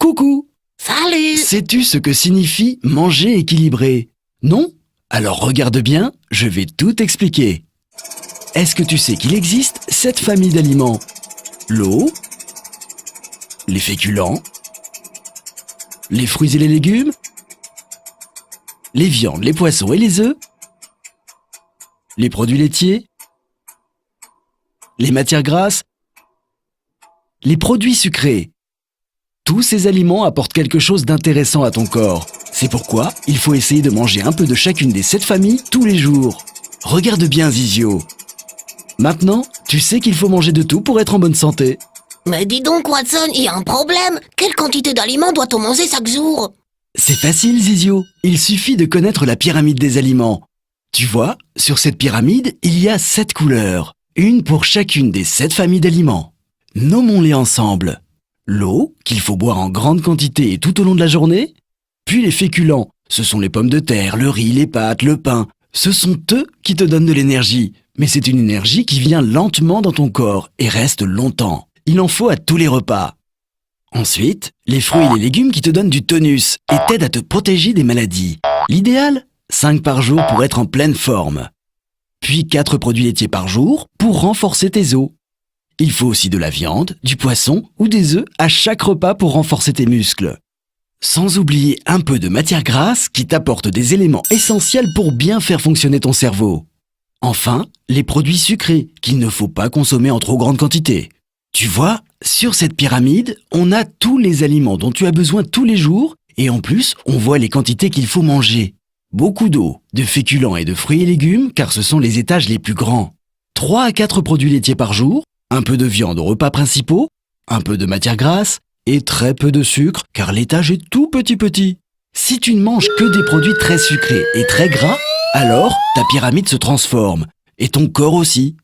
Coucou! Salut! Sais-tu ce que signifie manger équilibré? Non? Alors regarde bien, je vais tout expliquer. Est-ce que tu sais qu'il existe 7 familles d'aliments? L'eau, les féculents, les fruits et les légumes, les viandes, les poissons et les œufs, les produits laitiers, les matières grasses, les produits sucrés. Tous ces aliments apportent quelque chose d'intéressant à ton corps. C'est pourquoi il faut essayer de manger un peu de chacune des 7 familles tous les jours. Regarde bien, Zizio. Maintenant, tu sais qu'il faut manger de tout pour être en bonne santé. Mais dis donc, Watson, il y a un problème. Quelle quantité d'aliments doit-on manger chaque jour? C'est facile, Zizio. Il suffit de connaître la pyramide des aliments. Tu vois, sur cette pyramide, il y a 7 couleurs. Une pour chacune des 7 familles d'aliments. Nommons-les ensemble. L'eau, qu'il faut boire en grande quantité et tout au long de la journée. Puis les féculents, ce sont les pommes de terre, le riz, les pâtes, le pain. Ce sont eux qui te donnent de l'énergie. Mais c'est une énergie qui vient lentement dans ton corps et reste longtemps. Il en faut à tous les repas. Ensuite, les fruits et les légumes qui te donnent du tonus et t'aident à te protéger des maladies. L'idéal, 5 par jour pour être en pleine forme. Puis 4 produits laitiers par jour pour renforcer tes os. Il faut aussi de la viande, du poisson ou des œufs à chaque repas pour renforcer tes muscles. Sans oublier un peu de matière grasse qui t'apporte des éléments essentiels pour bien faire fonctionner ton cerveau. Enfin, les produits sucrés qu'il ne faut pas consommer en trop grande quantité. Tu vois, sur cette pyramide, on a tous les aliments dont tu as besoin tous les jours et en plus, on voit les quantités qu'il faut manger. Beaucoup d'eau, de féculents et de fruits et légumes car ce sont les étages les plus grands. 3 à 4 produits laitiers par jour, un peu de viande aux repas principaux, un peu de matière grasse et très peu de sucre car l'étage est tout petit. Si tu ne manges que des produits très sucrés et très gras, alors ta pyramide se transforme et ton corps aussi.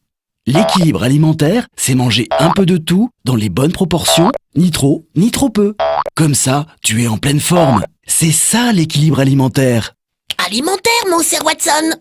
L'équilibre alimentaire, c'est manger un peu de tout dans les bonnes proportions, ni trop, ni trop peu. Comme ça, tu es en pleine forme. C'est ça l'équilibre alimentaire. Alimentaire, mon cher Watson.